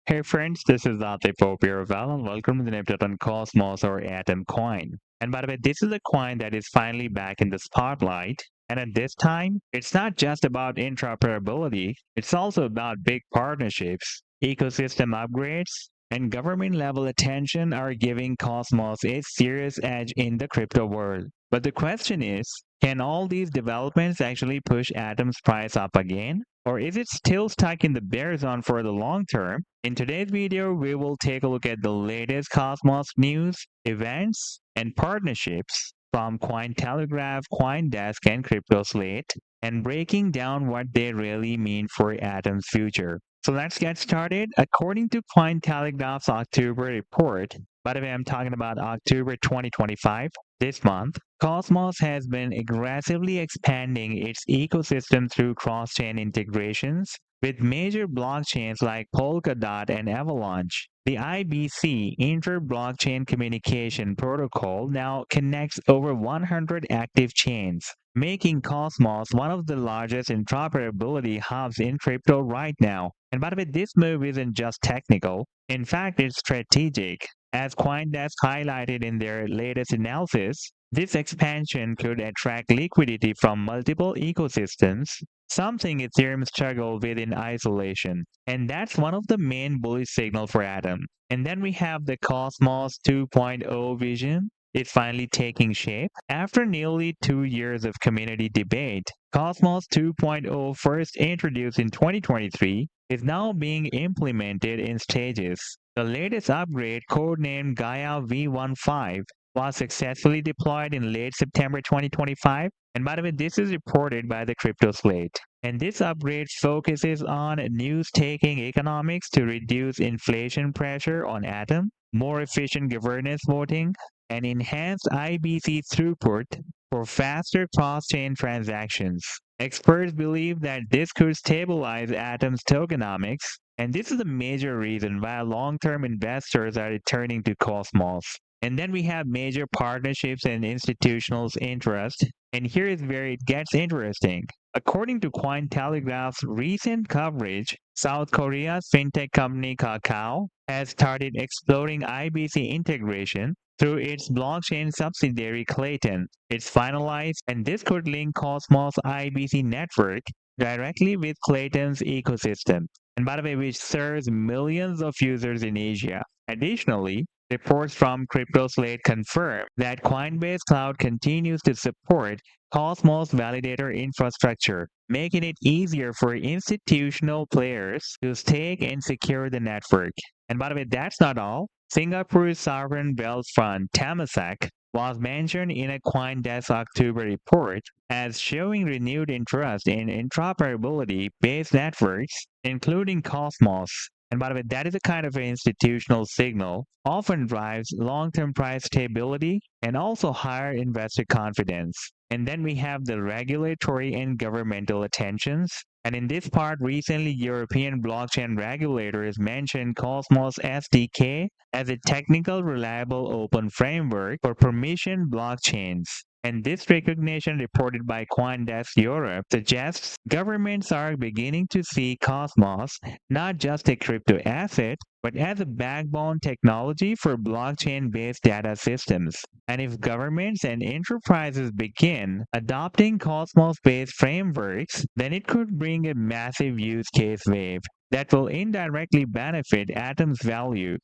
Hey friends, this is Atif Popiraval and welcome to the update on Cosmos or Atom coin. And by the way, this is a coin that is finally back in the spotlight. And at this time, it's not just about interoperability, it's also about big partnerships, ecosystem upgrades, and government level attention are giving Cosmos a serious edge in the crypto world. But the question is, can all these developments actually push Atom's price up again? Or is it still stuck in the bear zone for the long term? In today's video, we will take a look at the latest Cosmos news, events, and partnerships from Cointelegraph, CoinDesk, and CryptoSlate, and breaking down what they really mean for Atom's future. So let's get started. According to Cointelegraph's October report, by the way, I'm talking about October 2025, this month, Cosmos has been aggressively expanding its ecosystem through cross-chain integrations with major blockchains like Polkadot and Avalanche. The IBC Inter-Blockchain Communication Protocol now connects over 100 active chains, making Cosmos one of the largest interoperability hubs in crypto right now. And by the way, this move isn't just technical. In fact, it's strategic. As CoinDesk highlighted in their latest analysis, this expansion could attract liquidity from multiple ecosystems, something Ethereum struggled with in isolation. And that's one of the main bullish signals for Atom. And then we have the Cosmos 2.0 vision. It's finally taking shape. After nearly 2 years of community debate, Cosmos 2.0, first introduced in 2023, is now being implemented in stages. The latest upgrade, codenamed Gaia V15, was successfully deployed in late September 2025. And by the way, this is reported by the CryptoSlate. And this upgrade focuses on new staking economics to reduce inflation pressure on Atom, more efficient governance voting, and enhanced IBC throughput for faster cross-chain transactions. Experts believe that this could stabilize Atom's tokenomics, and this is a major reason why long-term investors are returning to Cosmos. And then we have major partnerships and institutional interest. And here is where it gets interesting. According to Cointelegraph's recent coverage, South Korea's fintech company Kakao has started exploring IBC integration through its blockchain subsidiary Klaytn. It's finalized, and this could link Cosmos IBC network directly with Klaytn's ecosystem, and by the way, which serves millions of users in Asia. Additionally, reports from CryptoSlate confirm that Coinbase Cloud continues to support Cosmos validator infrastructure, making it easier for institutional players to stake and secure the network. And by the way, that's not all. Singapore's sovereign wealth fund Temasek was mentioned in a CoinDesk October report as showing renewed interest in interoperability-based networks, including Cosmos. And by the way, that is a kind of an institutional signal, often drives long-term price stability and also higher investor confidence. And then we have the regulatory and governmental attentions. And in this part, recently European blockchain regulators mentioned Cosmos SDK as a technical, reliable, open framework for permissioned blockchains. And this recognition, reported by CoinDesk Europe, suggests governments are beginning to see Cosmos not just a crypto asset, but as a backbone technology for blockchain-based data systems. And if governments and enterprises begin adopting Cosmos-based frameworks, then it could bring a massive use case wave that will indirectly benefit Atom's value.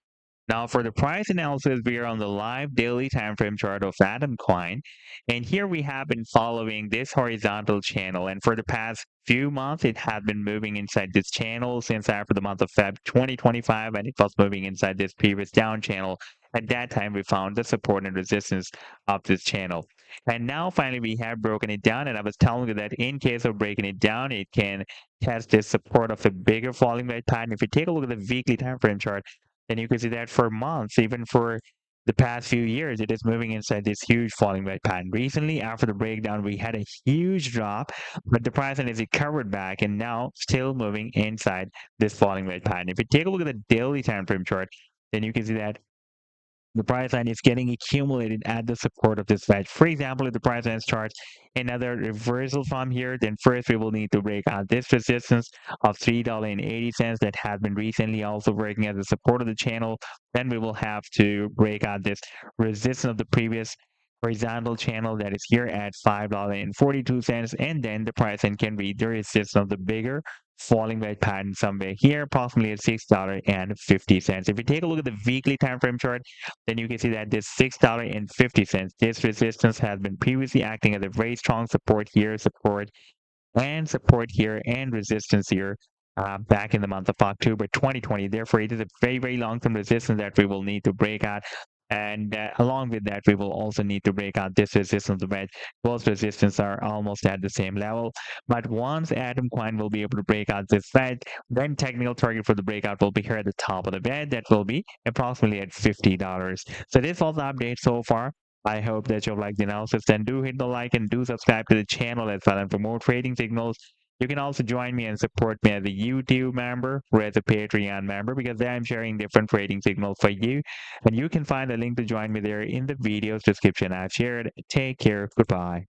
Now for the price analysis, we are on the live daily time frame chart of Atom Coin. And here we have been following this horizontal channel. And for the past few months, it had been moving inside this channel since after the month of Feb 2025, and it was moving inside this previous down channel. At that time, we found the support and resistance of this channel. And now finally, we have broken it down. And I was telling you that in case of breaking it down, it can test this support of a bigger falling wedge pattern. If you take a look at the weekly time frame chart, and you can see that for months, even for the past few years, it is moving inside this huge falling wedge pattern. Recently, after the breakdown, we had a huge drop, but the price has recovered back and now still moving inside this falling wedge pattern. If you take a look at the daily time frame chart, then you can see that the price line is getting accumulated at the support of this wedge. For example, if the price line starts another reversal from here, then first we will need to break out this resistance of $3.80 that has been recently also working as the support of the channel. Then we will have to break out this resistance of the previous horizontal channel that is here at $5.42, and then the price line can read the resistance of the bigger falling wedge pattern somewhere here, approximately at $6.50. If you take a look at the weekly time frame chart, then you can see that this $6.50, this resistance has been previously acting as a very strong support here, support here, and resistance here back in the month of October 2020. Therefore, it is a very, very long-term resistance that we will need to break out. And along with that, we will also need to break out this resistance of the wedge. Both resistance are almost at the same level. But once Atom Coin will be able to break out this wedge, then technical target for the breakout will be here at the top of the wedge. That will be approximately at $50. So this was the update so far. I hope that you've liked the analysis. Then do hit the like and do subscribe to the channel as well. And for more trading signals, you can also join me and support me as a YouTube member or as a Patreon member, because there I'm sharing different trading signals for you. And you can find a link to join me there in the video's description I've shared. Take care. Goodbye.